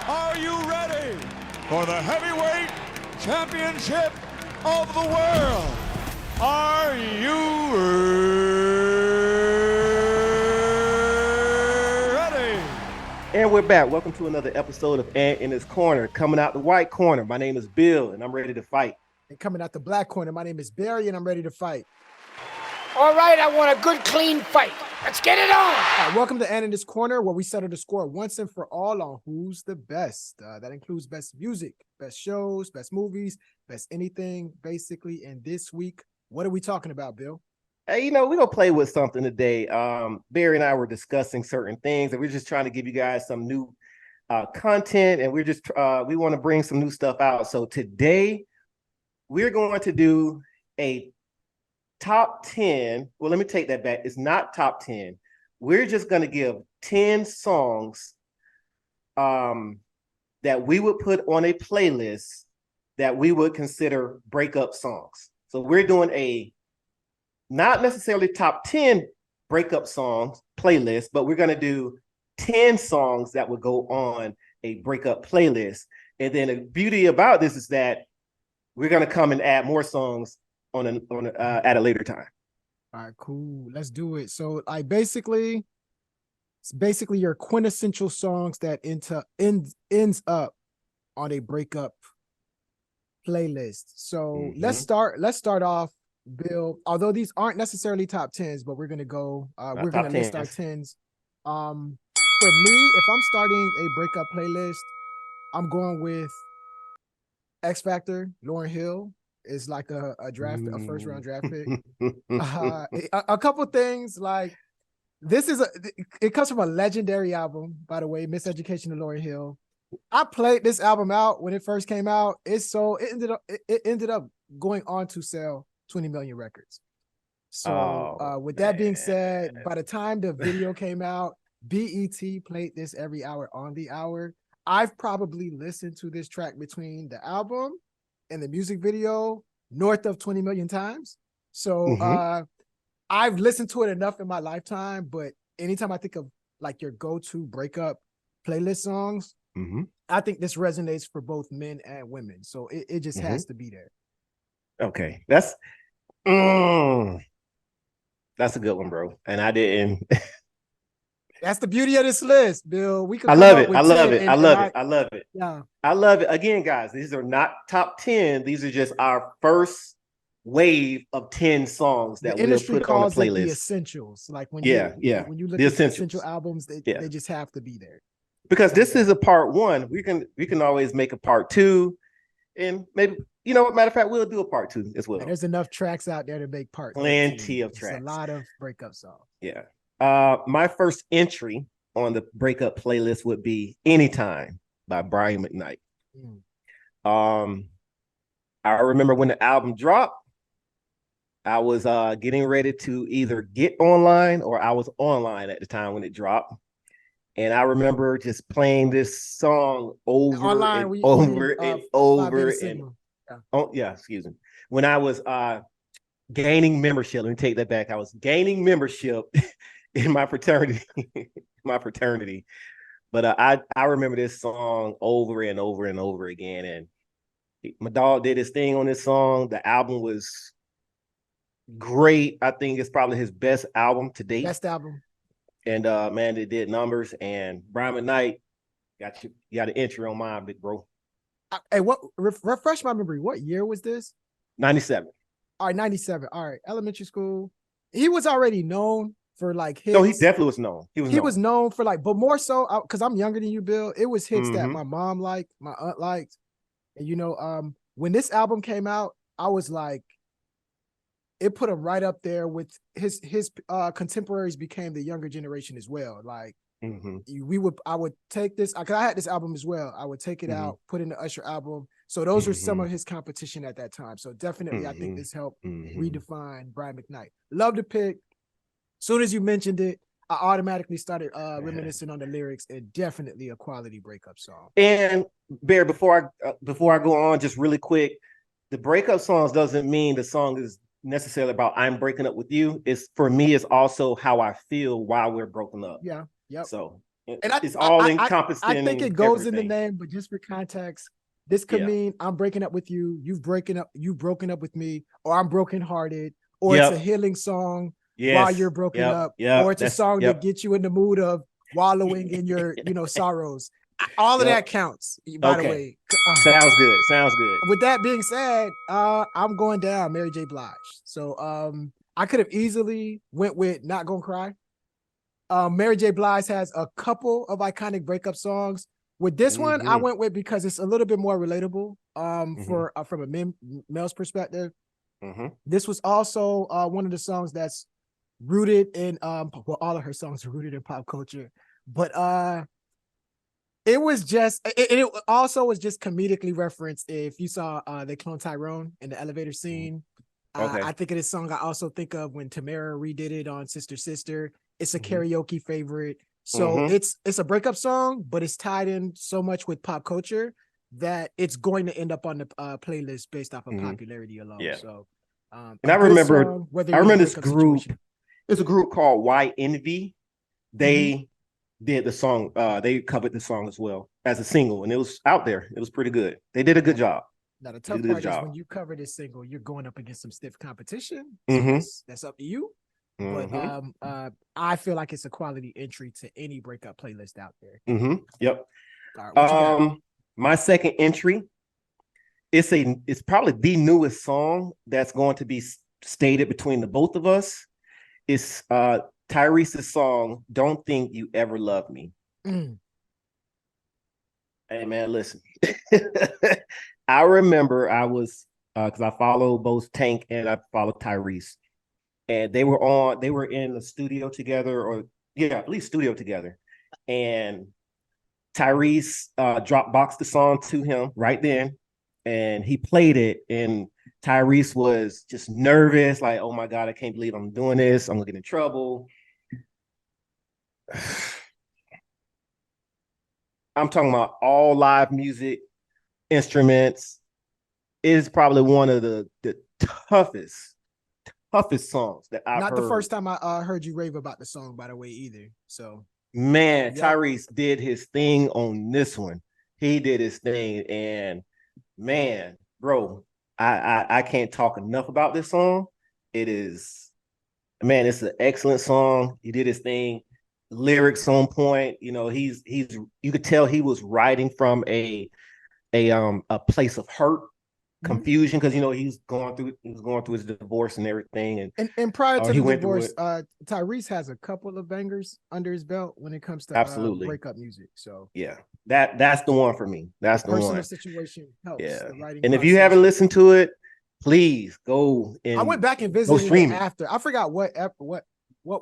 Are you ready for the heavyweight championship of the world? Are you ready? And we're back. Welcome to another episode of Ant in His Corner. Coming out the white corner, my name is Bill, and I'm ready to fight. And coming out the black corner, my name is Barry, and I'm ready to fight. All right, I want a good, clean fight. Let's get it on. All right, welcome to Ant in His Corner, where we settle the score once and for all on who's the best. That includes best music, best shows, best movies, best anything, basically. And this week, what are we talking about, Bill? Hey, we're going to play with something today. Barry and I were discussing certain things, and we're just trying to give you guys some new content, and we want to bring some new stuff out. So today, we're going to do a top 10. Well, let me take that back. It's not top 10. We're just going to give 10 songs that we would put on a playlist that we would consider breakup songs. So we're doing a not necessarily top 10 breakup songs playlist, but we're going to do 10 songs that would go on a breakup playlist. And then the beauty about this is that we're going to come and add more songs at a later time. All right, cool. Let's do it. So it's basically your quintessential songs that ends up on a breakup playlist. So let's start off, Bill. Although these aren't necessarily top 10s, but we're gonna go. We're gonna list our 10s. For me, if I'm starting a breakup playlist, I'm going with X Factor, Lauryn Hill. Is like a first round draft pick. A couple things like it comes from a legendary album, by the way, Miseducation of Lauryn Hill. I played this album out when it first came out. It ended up going on to sell 20 million records. So with that being said, by the time the video came out, BET played this every hour on the hour. I've probably listened to this track between the album and the music video north of 20 million times. So I've listened to it enough in my lifetime, but anytime I think of like your go-to breakup playlist songs, I think this resonates for both men and women. So it just has to be there. Okay. That's a good one, bro. And I didn't. That's the beauty of this list, Bill. I love it. I love it. I love it. Yeah. I love it. Again, guys, these are not top 10. These are just our first wave of 10 songs that we'll put on the playlist. The essentials. Like when when you look the at the essential albums, they just have to be there. Because this is a part 1. We can always make a part 2. And maybe, matter of fact, we'll do a part 2 as well. And there's enough tracks out there to make part 2. Plenty of tracks. A lot of breakup songs. Yeah. My first entry on the breakup playlist would be Anytime by Brian McKnight. I remember when the album dropped, I was getting ready to either get online or I was online at the time when it dropped. And I remember just playing this song over and over. Excuse me. When I was gaining membership, let me take that back. I was gaining membership in my fraternity, But I remember this song over and over and over again. And my dog did his thing on this song. The album was great. I think it's probably his best album to date. Best album. And man, they did numbers. And Brian McKnight got an entry on mine, big bro. Hey, refresh my memory. What year was this? 97. All right, 97. All right, elementary school. He was already known for like hits. No, he definitely was known. He was known for like, but more so because I'm younger than you, Bill. It was hits that my mom liked, my aunt liked. And when this album came out, I was like, it put him right up there with his contemporaries became the younger generation as well. Like I would take this, because I had this album as well. I would take it out, put in the Usher album. So those were some of his competition at that time. So definitely, I think this helped redefine Brian McKnight. Love the pick. Soon as you mentioned it, I automatically started reminiscing on the lyrics, and definitely a quality breakup song. And Bear, before I go on, just really quick, the breakup songs doesn't mean the song is necessarily about I'm breaking up with you. For me, it's also how I feel while we're broken up. Yeah. Yep. So And It's all encompassing. I think it goes in the everything. name, but just for context, this could mean I'm breaking up with you, you've broken up with me, or I'm brokenhearted, or it's a Yep. healing song while Yes. you're broken Yep. up, Yep. or it's a song that gets you in the mood of wallowing in your, sorrows. All of that counts, by the way. Sounds good. Sounds good. With that being said, I'm going down Mary J. Blige. So I could have easily went with Not Gonna Cry. Mary J. Blige has a couple of iconic breakup songs. With this one, I went with because it's a little bit more relatable for from a male's perspective. This was also one of the songs that's rooted in well, all of her songs are rooted in pop culture, but it was just it also was just comedically referenced. If you saw they clone Tyrone in the elevator scene, I think of this song. I also think of when Tamara redid it on Sister Sister. It's a karaoke favorite. So it's a breakup song, but it's tied in so much with pop culture that it's going to end up on the playlist based off of popularity alone. Yeah. So and I remember song, this group. It's a group called White Envy. They did the song, they covered the song as well as a single, and it was out there. It was pretty good. They did a good job. Now the tough part is when you cover this single, you're going up against some stiff competition. So that's up to you. But I feel like it's a quality entry to any breakup playlist out there. Yep. All right, my second entry, it's probably the newest song that's going to be stated between the both of us. It's Tyrese's song, Don't Think You Ever Loved Me. Hey man, listen. I remember I was because I follow both Tank and I follow Tyrese. And they were in the studio together, or at least studio together. And Tyrese Dropboxed the song to him right then, and he played it. And Tyrese was just nervous, like, "Oh my God, I can't believe I'm doing this. I'm gonna get in trouble." I'm talking about all live music, instruments. It is probably one of the toughest songs that I've heard. Not the first time I heard you rave about the song, by the way, either. So man, Tyrese did his thing on this one. He did his thing, and man, bro, I can't talk enough about this song. It's an excellent song. He did his thing. Lyrics on point. He's you could tell he was writing from a place of hurt, confusion, because he was going through his divorce and everything, and prior to the divorce, Tyrese has a couple of bangers under his belt when it comes to breakup music. So that's the one for me. That's the personal one. situation helps. Yeah, the writing and process. if you haven't listened to it, please go. And I went back and visited it after. I forgot what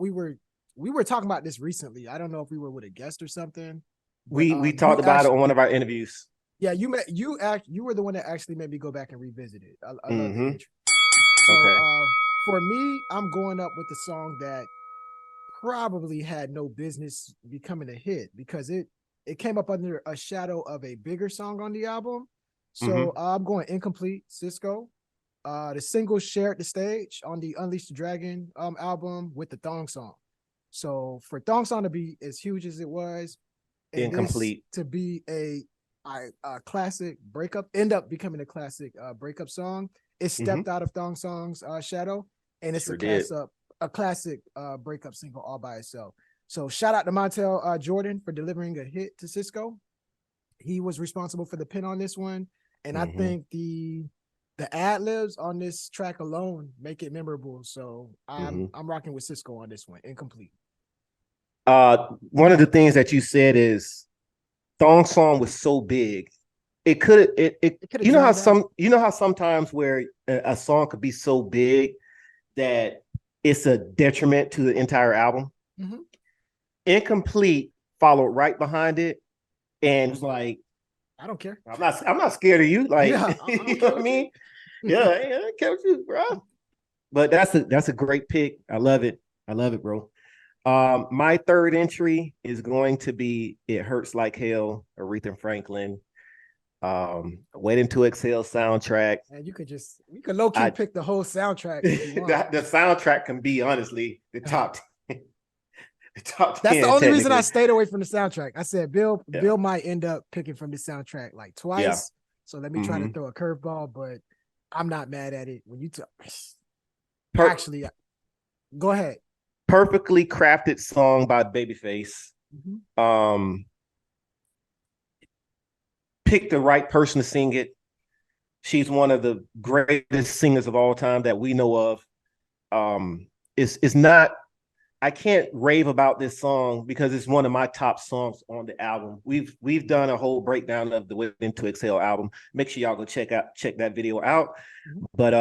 we were talking about this recently. I don't know if we were with a guest or something. But, we talked about it on one of our interviews. Yeah, you were the one that actually made me go back and revisit it. I love the intro. So for me, I'm going up with the song that probably had no business becoming a hit because it came up under a shadow of a bigger song on the album. So I'm going Incomplete, Cisco. The single shared the stage on the Unleash the Dragon album with the Thong Song. So for Thong Song to be as huge as it was, and Incomplete to be a classic breakup, end up becoming a classic breakup song. It stepped out of Thong Song's shadow, and it's a classic breakup single all by itself. So shout out to Montel Jordan for delivering a hit to Cisco. He was responsible for the pin on this one, and I think the ad libs on this track alone make it memorable. So I'm rocking with Cisco on this one. Incomplete. One of the things that you said is Thong Song was so big, it could you know how sometimes where a song could be so big that it's a detriment to the entire album. Incomplete followed right behind it, and it's like, I don't care. I'm not scared of you. Like, you know what I mean? Yeah, I don't care with you, bro. But that's a great pick. I love it, bro. My third entry is going to be It Hurts Like Hell, Aretha Franklin. Waiting to Exhale soundtrack. And you could low-key pick the whole soundtrack if you want. The soundtrack can be honestly the top 10. Top That's 10, the only reason I technically. stayed away from the soundtrack. I said Bill Yeah. might end up picking from the soundtrack like twice. Yeah. So let me try to Mhm. throw a curveball, but I'm not mad at it. When you Per- actually go ahead. Perfectly crafted song by Babyface. Mhm. Pick the right person to sing it. She's one of the greatest singers of all time that we know of. It's not. I can't rave about this song because it's one of my top songs on the album. We've done a whole breakdown of the Within to Exhale album. Make sure y'all go check that video out. Mhm. But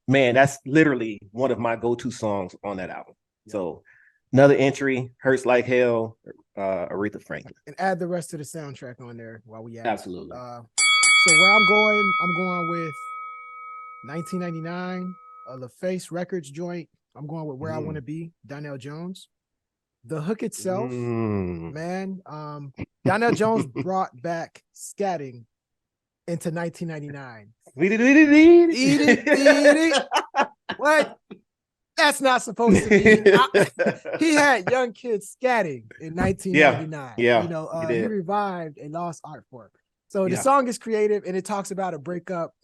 man, that's literally one of my go-to songs on that album. Yeah. So another entry, Hurts Like Hell, Aretha Franklin. And add the rest of the soundtrack on there while we at it. Absolutely. So where I'm going with 1999, a LaFace Records joint. I'm going with Where I Want to Be, Donnell Jones. The hook itself, man. Donnell Jones brought back scatting into 1999. Eat it. What? That's not supposed to be. He had young kids scatting in 1999. Yeah, You know, he he did. revived a lost art form. So the Yeah. song is creative and it talks about a breakup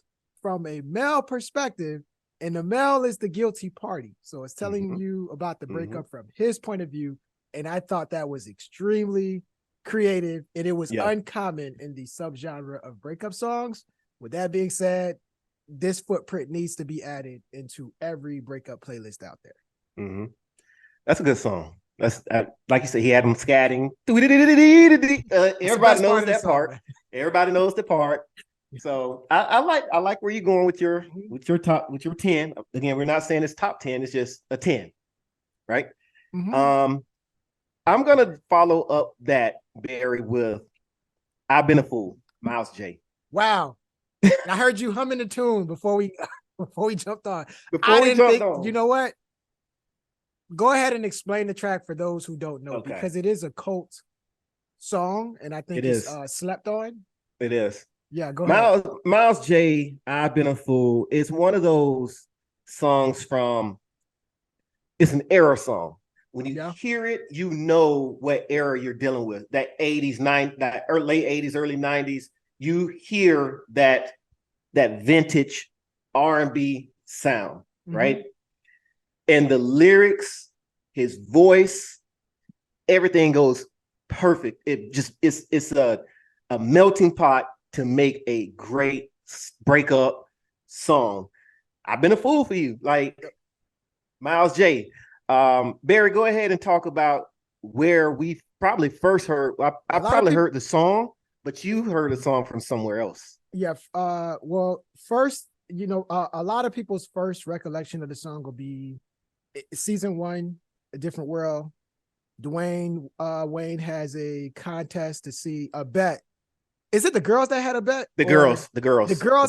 from a male perspective, and the male is the guilty party. So it's telling you about the breakup from his point of view. And I thought that was extremely creative, and it was uncommon in the subgenre of breakup songs. With that being said, this footprint needs to be added into every breakup playlist out there. That's a good song. That's like you said, he had them scatting. Everybody knows that part. Everybody knows the part. So I like where you're going with your with your 10. Again, we're not saying it's top 10, it's just a 10, right? I'm gonna follow up that, Barry, with I've Been a Fool, Miles J. Wow. I heard you humming the tune before we jumped on. You know what? Go ahead and explain the track for those who don't know, because it is a cult song, and I think it's slept on. It is. Yeah, go ahead. Miles J, I've Been a Fool. It's one of those songs it's an era song. When you hear it, you know what era you're dealing with. That 80s, that late 80s, early 90s. You hear that vintage R&B sound, right? And the lyrics, his voice, everything goes perfect. It's a melting pot to make a great breakup song. I've Been a Fool for You, like Miles J. Barry, go ahead and talk about where we probably first heard. I probably heard the song, but you heard the song from somewhere else. Yeah. Well, first, a lot of people's first recollection of the song will be season 1, A Different World. Dwayne Wayne has a contest to see a bet. Is it the girls that had a bet? The girls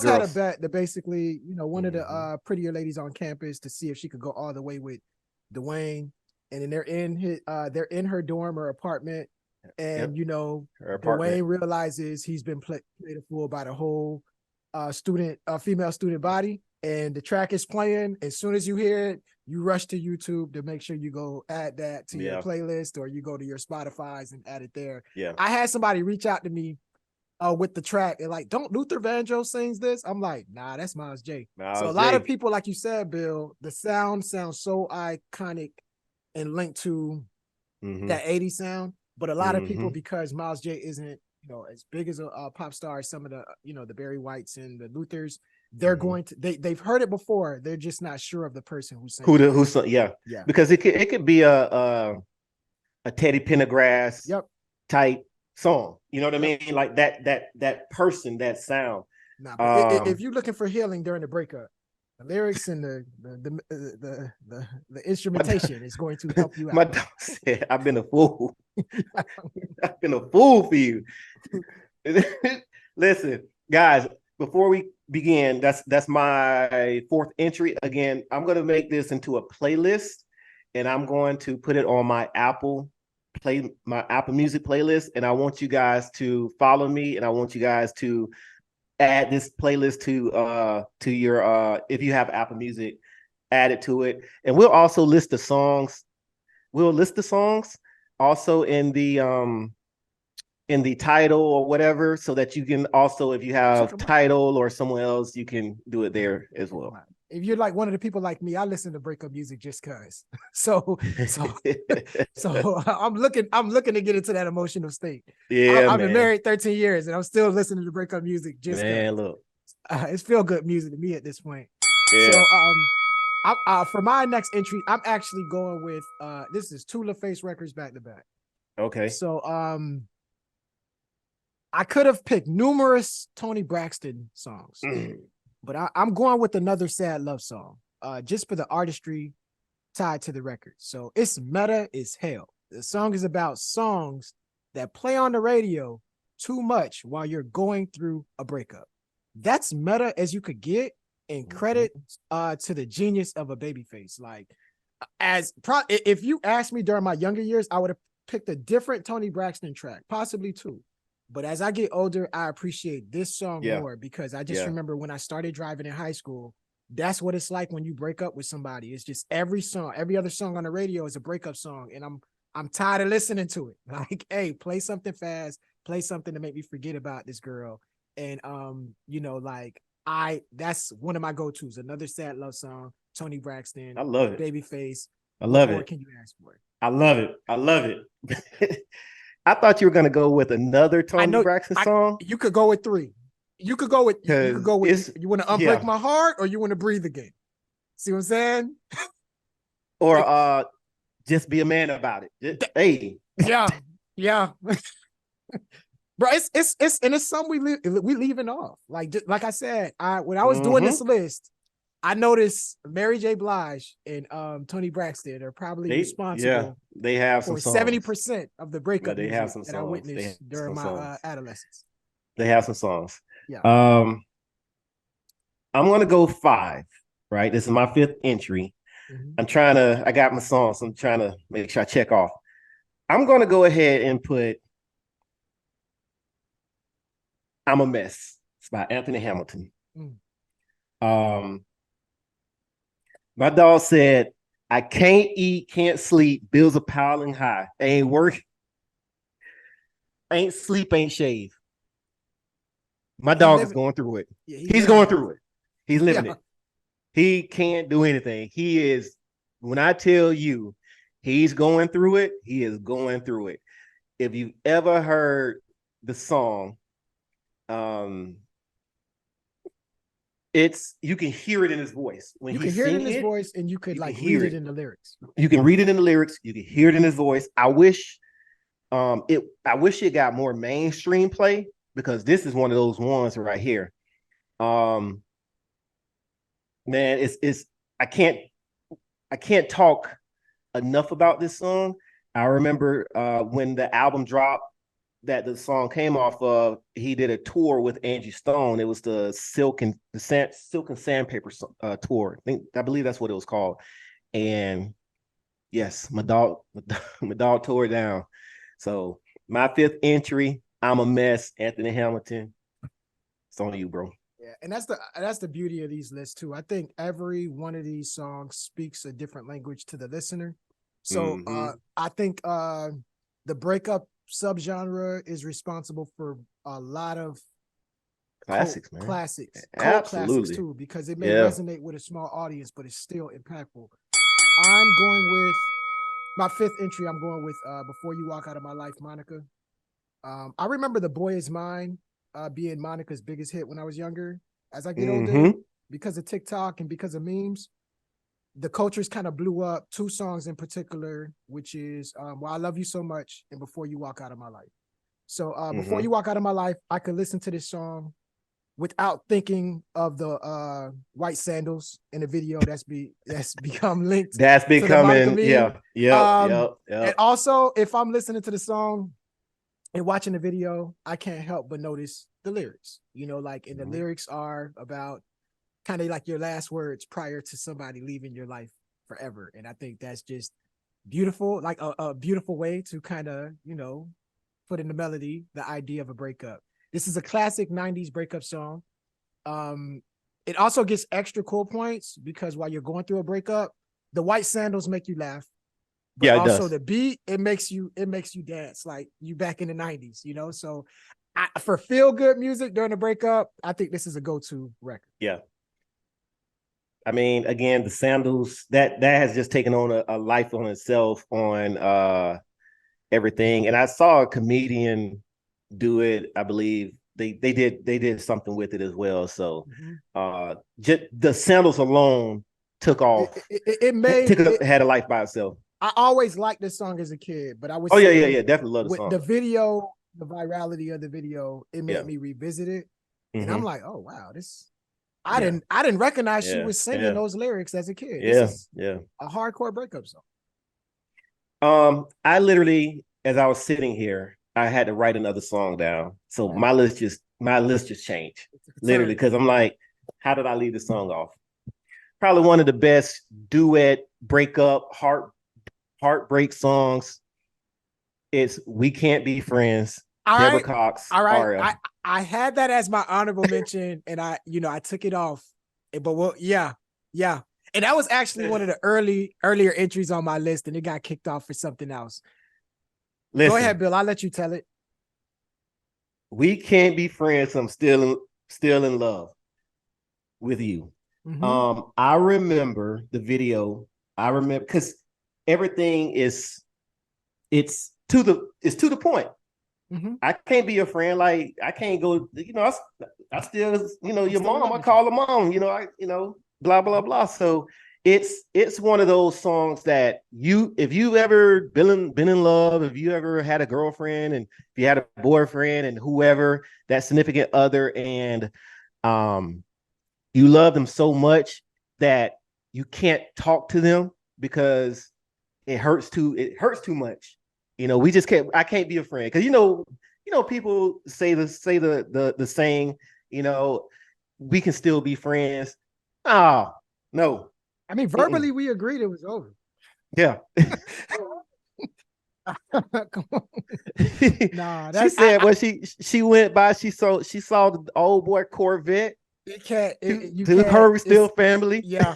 had a bet that basically, one of the prettier ladies on campus to see if she could go all the way with Dwayne. And then they're in her dorm or apartment. And Dwayne realizes he's been played a fool by the whole female student body. And the track is playing. As soon as you hear it, you rush to YouTube to make sure you go add that to your playlist, or you go to your Spotify's and add it there. Yeah. I had somebody reach out to me with the track and like, don't Luther Vandross sings this? I'm like, nah, that's Miles J. So a lot of people, like you said, Bill, the sound sounds so iconic and linked to that 80s sound. But a lot of people, because Miles J isn't, as big as a pop star as some of the, the Barry Whites and the Luthers, they're going to they've heard it before. They're just not sure of the person who's saying yeah. Because it could be a Teddy Pendergrass type song. You know what I mean? Like that person, that sound. Nah, but if you're looking for healing during the breakup, the lyrics and the instrumentation is going to help you out. My dog said, I've been a fool. I've been a fool for you. Listen, guys, before we begin, that's my 4th entry. Again, I'm going to make this into a playlist, and I'm going to put it on my Apple Music playlist. And I want you guys to follow me, and I want you guys to add this playlist to your if you have Apple Music, add it to it. And we'll also list the songs we'll list the songs also in the title or whatever, so that you can also, if you have title or someone else, you can do it there as well. If you're like one of the people like me, I listen to breakup music just cause. So I'm looking to get into that emotional state. Yeah, I've been married 13 years and I'm still listening to breakup music just man. Look, it's feel good music to me at this point. yeah. So for my next entry, I'm actually going with this is two LaFace records back to back. Okay. So I could have picked numerous Tony Braxton songs, but I'm going with another sad love song, just for the artistry tied to the record. So it's meta as hell. The song is about songs that play on the radio too much while you're going through a breakup. That's meta as you could get, and credit to the genius of a Babyface. Like, if you asked me during my younger years, I would have picked a different Tony Braxton track, possibly two. But as I get older, I appreciate this song more, because I just remember when I started driving in high school, that's what it's like when you break up with somebody. It's just every other song on the radio is a breakup song. And I'm tired of listening to it. Like, hey, play something fast, play something to make me forget about this girl. And that's one of my go-tos. Another sad love song, Tony Braxton. I love it. Babyface. I love What it. can you ask for? I love it. I love it. I thought you were gonna go with another Tony Braxton song. You could go with three. You could go with you want to unbreak my heart, or you want to breathe again. See what I'm saying? Or just be a man about it. Hey. Yeah. Bro, it's some we leaving off. Like I said, when I was doing this list, I noticed Mary J. Blige and Tony Braxton are probably responsible. They have some for 70% of the breakup they have some that I witnessed during my adolescence. They have some songs. Yeah. I'm gonna go 5. Right, this is my 5th entry. I got my songs. So I'm trying to make sure I check off. I'm gonna go ahead and put "I'm a Mess." It's by Anthony Hamilton. My dog said, "I can't eat, can't sleep, bills are piling high. Ain't work, ain't sleep, ain't shave." My dog is going through it. Yeah, he's going through it. He's living it. He can't do anything. He is, when I tell you he's going through it, he is going through it. If you've ever heard the song, you can hear it in his voice. When you can hear it in his voice, and you could read it in the lyrics. You can read it in the lyrics. You can hear it in his voice. I wish it got more mainstream play, because this is one of those ones right here. Man, it's I can't talk enough about this song. I remember when the album dropped that the song came off of, he did a tour with Angie Stone. It was the Silk and Sandpaper tour. I believe that's what it was called. And yes, my dog tore it down. So my 5th entry, "I'm a Mess," Anthony Hamilton. It's on you, bro. Yeah, and that's the beauty of these lists too. I think every one of these songs speaks a different language to the listener. So I think the breakup subgenre is responsible for a lot of classics, cult classics too, because it may resonate with a small audience, but it's still impactful. I'm going with my 5th entry. I'm going with "Before You Walk Out of My Life," Monica. I remember "The Boy Is Mine" being Monica's biggest hit when I was younger. As I get older, because of TikTok and because of memes, the cultures kind of blew up. 2 songs in particular, which is "Well, I Love You So Much" and "Before You Walk Out of My Life." So "Before You Walk Out of My Life," I could listen to this song without thinking of the white sandals in the video that's become linked. That's becoming, yeah. And also, if I'm listening to the song and watching the video, I can't help but notice the lyrics. And the lyrics are about kind of like your last words prior to somebody leaving your life forever. And I think that's just beautiful, like a beautiful way to kind of, put in the melody the idea of a breakup. This is a classic 90s breakup song. It also gets extra cool points because while you're going through a breakup, the white sandals make you laugh. but Yeah, it also does. the beat, it makes you dance like you back in the 90s, So for feel good music during a breakup, I think this is a go-to record. Yeah. I mean, again, the sandals that has just taken on a life on itself on everything. And I saw a comedian do it. I believe they did something with it as well. So just the sandals alone took off. Had a life by itself. I always liked this song as a kid, but I would say yeah, definitely love the with song. the video, the virality of the video, it made me revisit it. And I'm like, oh wow, I didn't recognize she was singing those lyrics as a kid. This is a hardcore breakup song. I literally, as I was sitting here, I had to write another song down. So my list just changed. Literally, because I'm like, how did I leave the song off? Probably one of the best duet breakup heartbreak songs. It's "We Can't Be Friends." Deborah Cox. All right. I had that as my honorable mention, and I took it off. But yeah. And that was actually one of the earlier entries on my list, and it got kicked off for something else. Listen, go ahead, Bill. I'll let you tell it. "We Can't Be Friends." I'm still in love with you. I remember the video. I remember because everything it's to the point. I can't be a friend. Like I can't go. I still your mom. I call her mom. Blah blah blah. So it's one of those songs that if you ever been in love, if you ever had a girlfriend, and if you had a boyfriend, and whoever that significant other, and you love them so much that you can't talk to them because it hurts too much. We just can't. I can't be a friend because people say the saying. We can still be friends. Oh no. I mean, verbally we agreed it was over. Yeah. Come on. Nah, she said when she went by, she saw the old boy Corvette. You can't. Her still family. Yeah.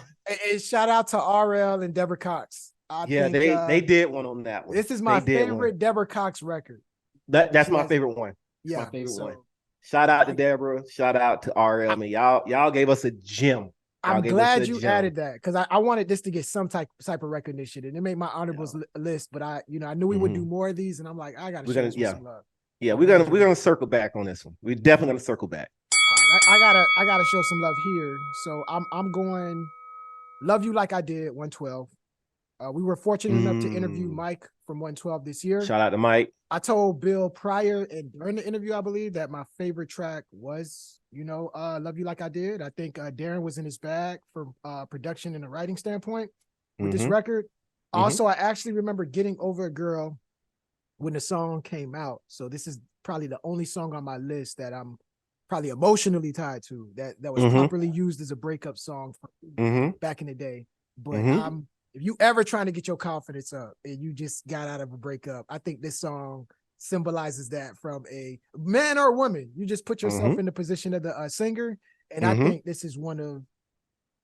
And shout out to RL and Deborah Cox. I think they did one on that one. This is my favorite Deborah Cox record. That's my favorite one. Yeah, my favorite one. Shout out to Deborah. Shout out to RL. I mean, y'all gave us a gem. I'm glad you added that because I wanted this to get some type of recognition, and it made my honorables list. But I knew we would do more of these, and I'm like, I got to show this some love. Yeah, we're gonna circle back on this one. We're definitely gonna circle back. I gotta show some love here. So I'm going "Love You Like I Did" 112. We were fortunate enough to interview Mike from 112 this year. Shout out to Mike. I told Bill prior and during the interview, I believe, that my favorite track was, "Love You Like I Did." I think Darren was in his bag for production and a writing standpoint with this record. Also, I actually remember getting over a girl when the song came out. So this is probably the only song on my list that I'm probably emotionally tied to that was properly used as a breakup song back in the day. But if you ever trying to get your confidence up and you just got out of a breakup, I think this song symbolizes that from a man or woman. You just put yourself in the position of the singer. And I think this is one of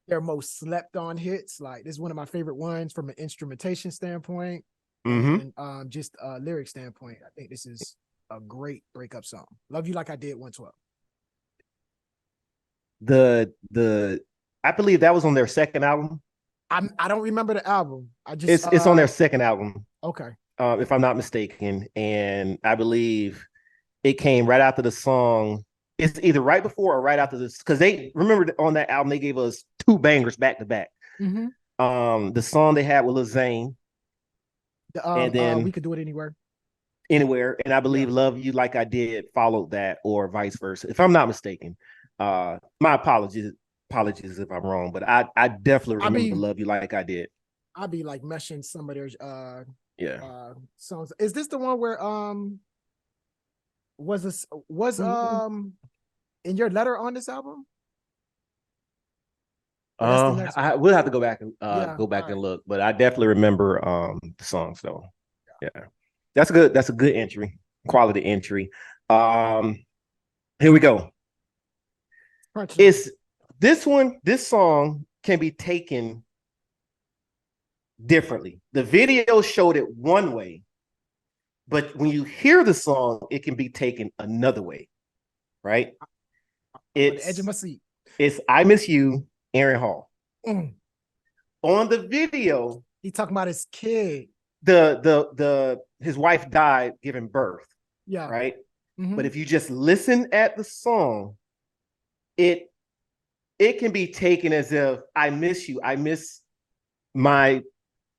their most slept on hits. Like this is one of my favorite ones from an instrumentation standpoint and just a lyric standpoint. I think this is a great breakup song. "Love You Like I Did" 112. I believe that was on their second album. I don't remember the album. It's on their second album. Okay. If I'm not mistaken. And I believe it came right after the song. It's either right before or right after this. Because they remember on that album, they gave us 2 bangers back to back. The song they had with Lil Zane. And then "We Could Do It Anywhere." And I believe "Love You Like I Did" followed that, or vice versa. If I'm not mistaken. My apologies if I'm wrong, but I definitely remember "Love You Like I Did." I'll be like meshing some of their songs. Is this the one where was In Your Letter on this album? We'll have to go back and and look, but I definitely remember the songs though. Yeah. That's a good entry, quality entry. Here we go. This song can be taken differently. The video showed it one way, but when you hear the song, it can be taken another way, right? On the edge of my seat. It's I Miss You, Aaron Hall. Mm. On the video, he talking about his kid. His wife died giving birth. Yeah. Right. Mm-hmm. But if you just listen at the song, it can be taken as if I miss you. I miss my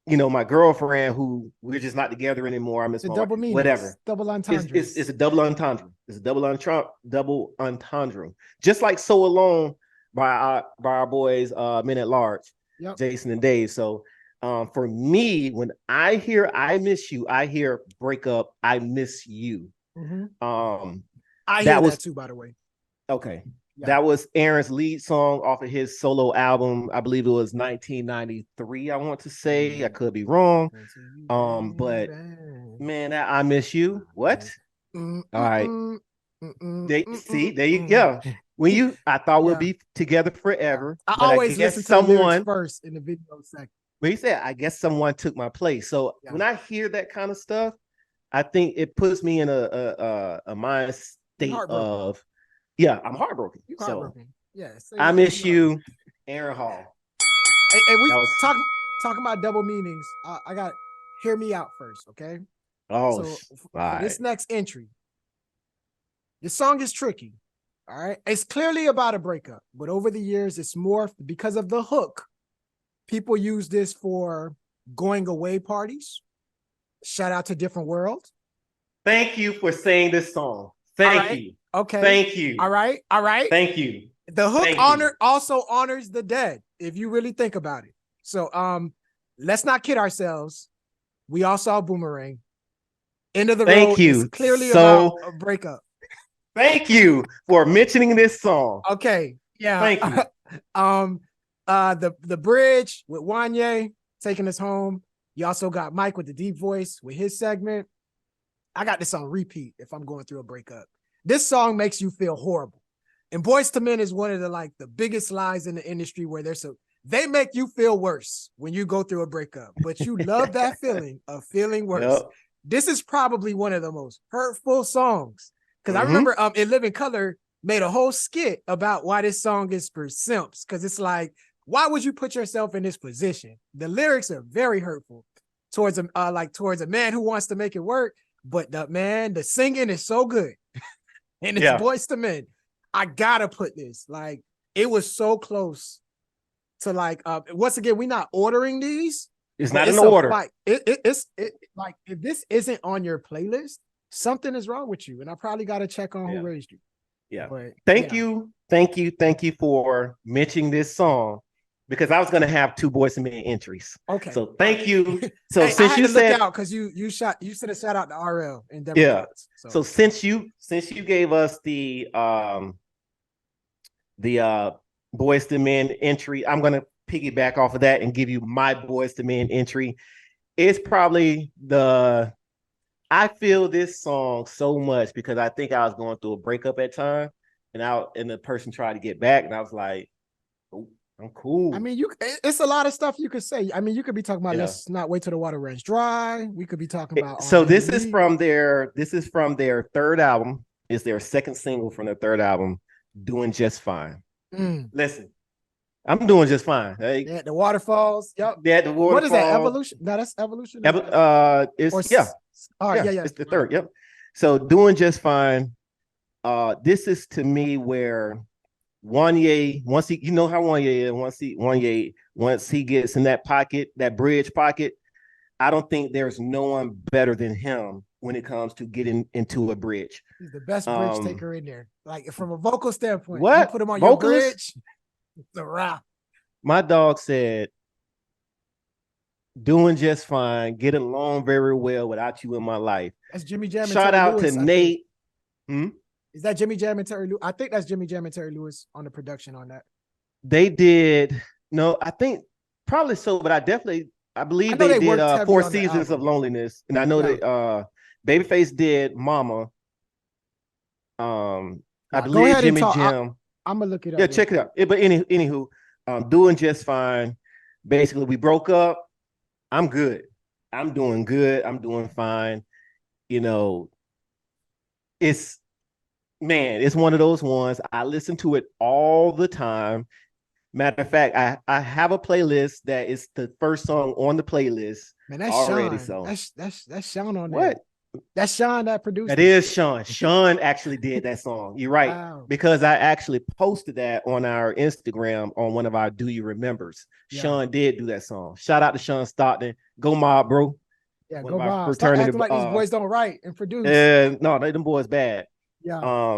girlfriend who we're just not together anymore. I miss my double wife. meanings, Whatever. double entendre. It's a double entendre. It's a double entendre. Just like So Alone by our boys, Men at Large, yep. Jason and Dave. So for me, when I hear I Miss You, I hear break up, I miss you. Mm-hmm. I hear that too, by the way. Okay. Yeah. That was Aaron's lead song off of his solo album. I believe it was 1993, I want to say. I could be wrong. But man, that I Miss You. What? All right. There you go. I thought we'd be together forever. I always listen to the lyrics first in the video section. But he said, I guess someone took my place. So when I hear that kind of stuff, I think it puts me in a mind state of, I'm heartbroken. You're heartbroken. I Miss You, Aaron Hall. Hey, we talking about double meanings. I got hear me out first, okay? Oh, so for this next entry, this song is tricky. All right, it's clearly about a breakup, but over the years, it's morphed because of the hook. People use this for going away parties. Shout out to Different World. Thank you for saying this song. Thank you. Okay. Thank you. All right. Thank you. The hook also honors the dead, if you really think about it. So let's not kid ourselves. We all saw Boomerang. End of the road is clearly about a breakup. Thank you for mentioning this song. Okay. Yeah. Thank you. The bridge with Wanye taking us home. You also got Mike with the deep voice with his segment. I got this on repeat if I'm going through a breakup. This song makes you feel horrible. And Boyz II Men is one of the biggest lies in the industry where they make you feel worse when you go through a breakup, but you love that feeling of feeling worse. Yep. This is probably one of the most hurtful songs. Because I remember In Living Color made a whole skit about why this song is for simps. Because it's like, why would you put yourself in this position? The lyrics are very hurtful towards a man who wants to make it work. But the singing is so good. And it's Boyz II Men. I gotta put this. Like, it was so close to once again, we're not ordering these. It's not in order. It's if this isn't on your playlist, something is wrong with you. And I probably got to check on who raised you. Yeah. But thank you for mentioning this song, because I was going to have two Boyz II Men entries. Okay. So thank you. So since you said look out, because you said a shout out to RL and Democrats. So since you gave us the Boyz II Men entry, I'm going to piggyback off of that and give you my Boyz II Men entry. It's probably I feel this song so much because I think I was going through a breakup at time, and the person tried to get back, and I was like, oh, I'm cool. I mean, it's a lot of stuff you could say. I mean, you could be talking about let's not wait till the water runs dry. We could be talking about so this is from their third album. It's their second single from their third album, Doing Just Fine. Listen, I'm doing just fine. Hey. Yeah, the waterfalls. Yep. Yeah, the waterfalls. What is that? Evolution? No, that's Evolution. It's the third. Yep. So Doing Just Fine. This is to me where Wanye, once he gets in that pocket, that bridge pocket, I don't think there's no one better than him when it comes to getting into a bridge. He's the best bridge taker in there. Like, from a vocal standpoint, what? You put him on your bridge. It's a wrap. My dog said, doing just fine, getting along very well without you in my life. That's Jimmy Jam and Shout Terry out Lewis, to Nate. Is that Jimmy Jam and Terry Lewis? I think that's Jimmy Jam and Terry Lewis on the production on that. They did. No, I think probably so, but I believe they did 4 Seasons of Loneliness. And I know that Babyface did Mama. I believe Jimmy Jam. I'm gonna look it up. Yeah, check it out. But anywho, doing just fine. Basically, we broke up. I'm good. I'm doing good. I'm doing fine. You know, it's it's one of those ones. I listen to it all the time. Matter of fact, I have a playlist that is the first song on the playlist Man, that's already. Sean. So That's Sean on there. what? That's Sean that produced That it. is Sean. Sean actually did that song. You're right. Wow. Because I actually posted that on our Instagram on one of our Do You Remembers. Yeah. Sean did do that song. Shout out to Sean Stockton. Go Mob, bro. Yeah, One go of my Bob. Stop fraternity. acting like these boys don't write and produce. No, them boys bad. Yeah.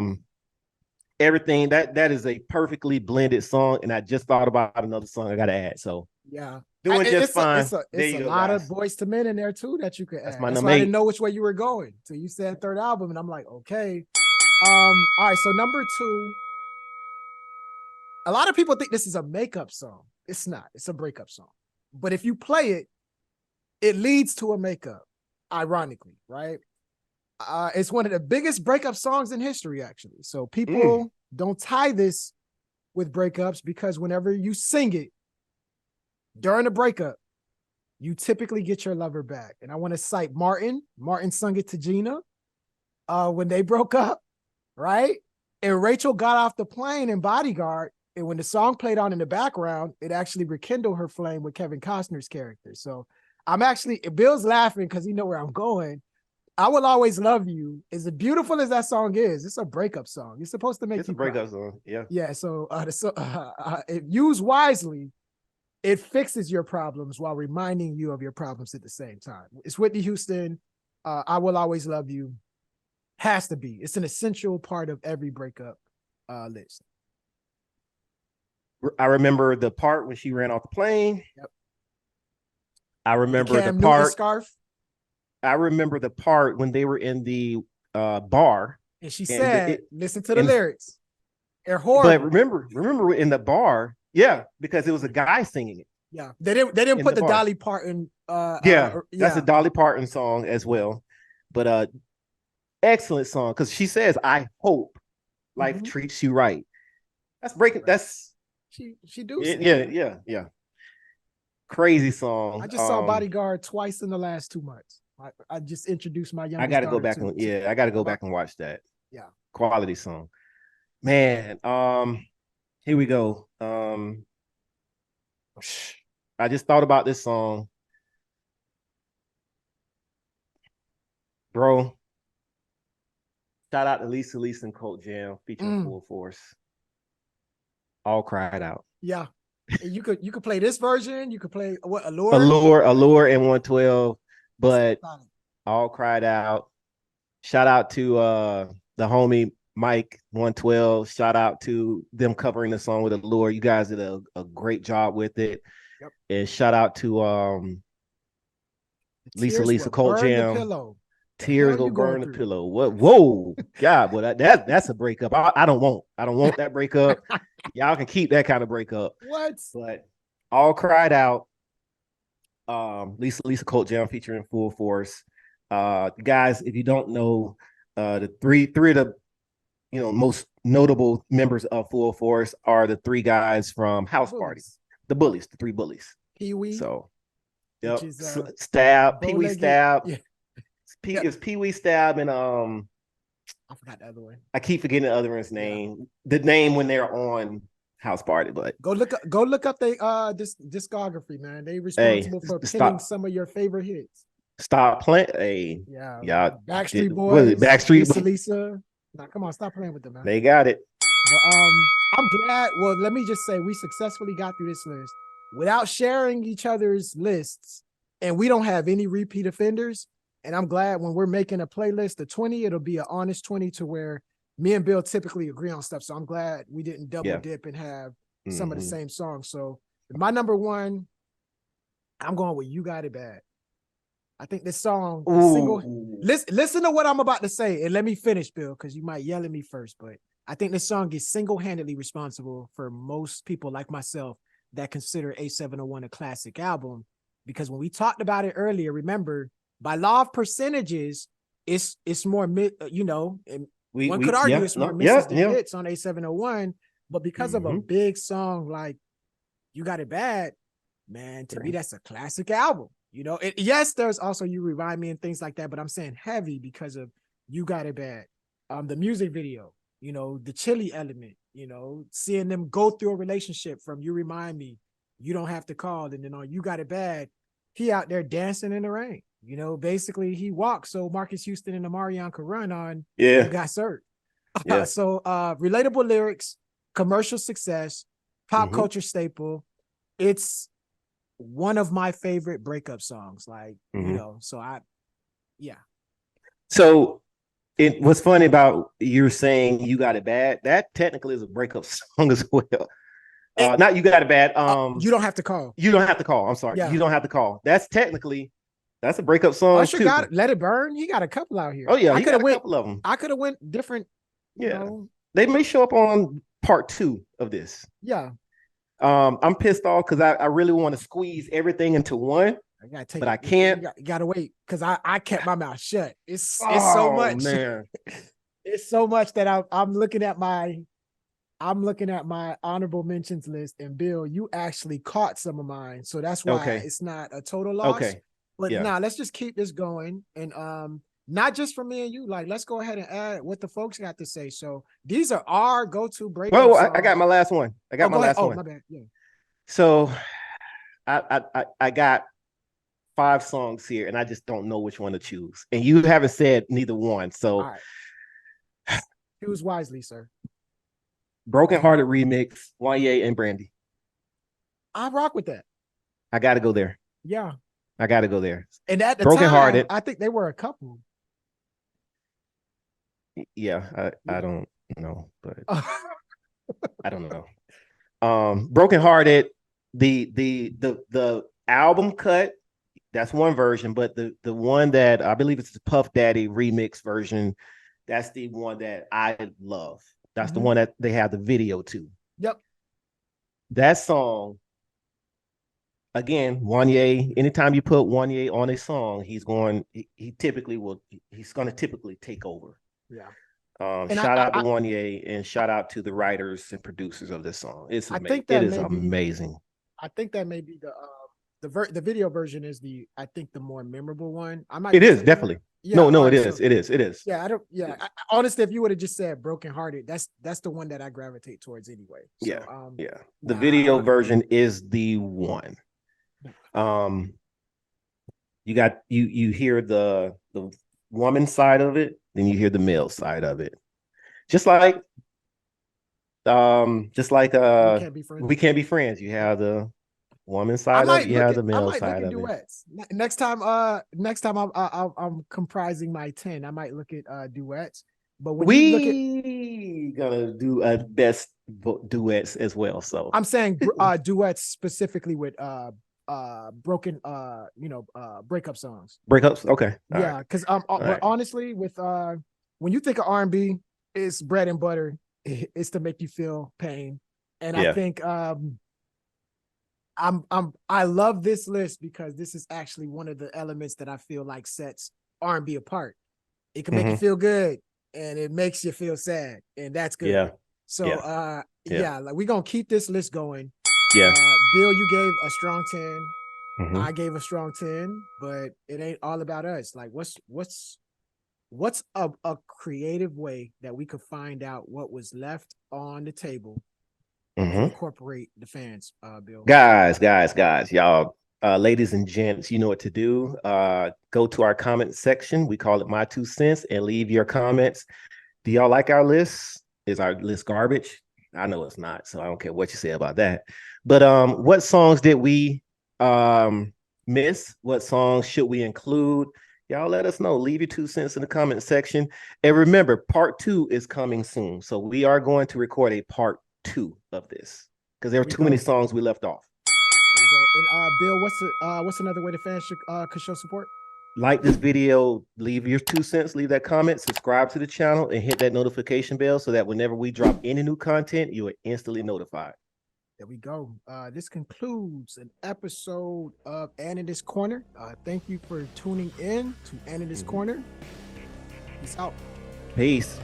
Everything that is a perfectly blended song, and I just thought about another song I gotta add. So Yeah. doing just fine. It's a lot of Boys to Men in there too that you could add. That's my That's number why I 8. didn't know which way you were going. So you said third album, and I'm like, okay. All right. So number 2. A lot of people think this is a makeup song. It's not. It's a breakup song. But if you play it, it leads to a makeup, ironically, right? It's one of the biggest breakup songs in history, actually. So people don't tie this with breakups because whenever you sing it during a breakup, you typically get your lover back. And I want to cite Martin. Martin sung it to Gina when they broke up, right? And Rachel got off the plane in Bodyguard. And when the song played on in the background, it actually rekindled her flame with Kevin Costner's character. So Bill's laughing because he know where I'm going. I Will Always Love You, as beautiful as that song is, it's a breakup song. It's supposed to make It's you a breakup cry. song. Yeah. Yeah. So, if used wisely, it fixes your problems while reminding you of your problems at the same time. It's Whitney Houston. I Will Always Love You. Has to be. It's an essential part of every breakup list. I remember the part when she ran off the plane. Yep. I remember Cam the Newton part. scarf. I remember the part when they were in the bar. And she said, listen to the lyrics. They're But horrible. remember in the bar, yeah, because it was a guy singing it. Yeah. They didn't put the Dolly Parton. That's a Dolly Parton song as well. But excellent song because she says, "I hope life treats you right." That's breaking. Right. That's she do. Yeah. Crazy song. I just saw Bodyguard twice in the last 2 months. I just introduced my youngest. I got to go back I got to go back and watch that. Yeah, quality song, man. Here we go. I just thought about this song, bro. Shout out to Lisa and Colt Jam featuring Full Force. All Cried Out. Yeah. And you could play this version. You could play what Allure and 112, but All Cried Out. Shout out to the homie Mike 112. Shout out to them covering the song with Allure. You guys did a great job with it. Yep. And shout out to Lisa Colt Jam. Tears go burn the pillow. What? Whoa, God! Well, that's a breakup. I don't want that breakup. Y'all can keep that kind of breakup. What? But All Cried Out. Lisa Colt Jam featuring Full Force. Guys, if you don't know, the three of the most notable members of Full Force are the 3 guys from House Party, the Bullies, the 3 Bullies. Pee Wee. So, yep. Stab, Pee Wee Stab. Yeah. It's Pee Wee Stab and I forgot the other one. I keep forgetting the other one's name. Yeah. The name when they're on House Party, but go look up they this discography, man. They responsible for pinning some of your favorite hits. Stop playing. Yeah. Backstreet Boys. Backstreet Lisa. Now come on, stop playing with them, man. They got it. But I'm glad. Well, let me just say we successfully got through this list without sharing each other's lists, and we don't have any repeat offenders. And I'm glad when we're making a playlist of 20, it'll be an honest 20 to where me and Bill typically agree on stuff. So I'm glad we didn't double dip and have some of the same songs. So my number 1, I'm going with You Got It Bad. I think this song, listen to what I'm about to say and let me finish, Bill, because you might yell at me first, but I think this song is single-handedly responsible for most people like myself that consider A701 a classic album. Because when we talked about it earlier, remember, by law of percentages, it's more and one could argue it's more misses than hits on A701, but because of a big song like You Got It Bad, man, to me that's a classic album. You know, yes, there's also You Remind Me and things like that, but I'm saying heavy because of You Got It Bad. The music video, you know, the chili element, you know, seeing them go through a relationship from You Remind Me, You Don't Have to Call, and then on You Got It Bad, he out there dancing in the rain. You know, basically he walked so Marcus Houston and Amarion could run on You Got Served. Yeah. So relatable lyrics, commercial success, pop culture staple. It's one of my favorite breakup songs. Like, you know, so So what's funny about you saying You Got It Bad, that technically is a breakup song as well. Not You Got It Bad. You Don't Have to Call. You Don't Have to Call. I'm sorry. Yeah. You Don't Have to Call. That's a breakup song Usher too. got Let It Burn. He got a couple out here. Oh yeah, I could have a couple of them. I could have went different. Yeah, you know. They may show up on part 2 of this. Yeah. I'm pissed off because I really want to squeeze everything into one. I can't. You gotta wait because I kept my mouth shut. It's so much. Man. It's so much that I'm looking at my honorable mentions list, and Bill, you actually caught some of mine, so that's why it's not a total loss. Okay. But now let's just keep this going, and not just for me and you. Like, let's go ahead and add what the folks got to say. So these are our go-to breakup songs. I got my last one. My last one. My bad. Yeah. So I got 5 songs here, and I just don't know which one to choose. And you haven't said neither one. So all right. Choose wisely, sir. Broken Hearted remix, Wanye and Brandy. I rock with that. I got to go there. Yeah. I got to go there. And at the Broken time, Hearted. I think they were a couple. Yeah, I don't know, but I don't know. Broken Hearted, the album cut, that's one version, but the one that I believe it's the Puff Daddy remix version, that's the one that I love. That's the one that they have the video to. Yep. That song, again, Wanye, anytime you put Wanye on a song, he's going to typically take over. Yeah. Shout out to Wanye, and shout out to the writers and producers of this song. It is amazing. I think that may be the video version is the more memorable one. It is definitely. Yeah, no, it is. It is. Yeah, honestly, if you would have just said Broken Hearted, that's the one that I gravitate towards anyway. So, The video version is the one. You hear the woman side of it, then you hear the male side of it. Just like We Can't Be Friends. You have the woman side of it, you have the male side of duets. Next time I'm comprising my 10. I might look at duets. But when we gonna do a best duets as well. So I'm saying duets specifically with broken breakup songs. Breakups, okay. Yeah, because but honestly, with when you think of R&B, it's bread and butter. It's to make you feel pain, and I think I love this list because this is actually one of the elements that I feel like sets R&B apart. It can make you feel good, and it makes you feel sad, and that's good. Yeah. So like we're gonna keep this list going. Yeah. Bill, you gave a strong 10. Mhm. I gave a strong 10, but it ain't all about us. Like what's a creative way that we could find out what was left on the table to incorporate the fans, Bill? Guys, y'all, ladies and gents, you know what to do. Go to our comment section. We call it My 2 Cents, and leave your comments. Do y'all like our list? Is our list garbage? I know it's not, so I don't care what you say about that. But what songs did we miss? What songs should we include? Y'all let us know. Leave your 2 cents in the comment section. And remember, part 2 is coming soon. So we are going to record a part 2 of this because there are too many songs we left off. There you go. And Bill, what's another way the fans could show support? Like this video, leave your 2 cents, leave that comment, subscribe to the channel, and hit that notification bell so that whenever we drop any new content, you are instantly notified. There we go. This concludes an episode of Ann in This Corner. Thank you for tuning in to Ann in This Corner. Peace out. Peace.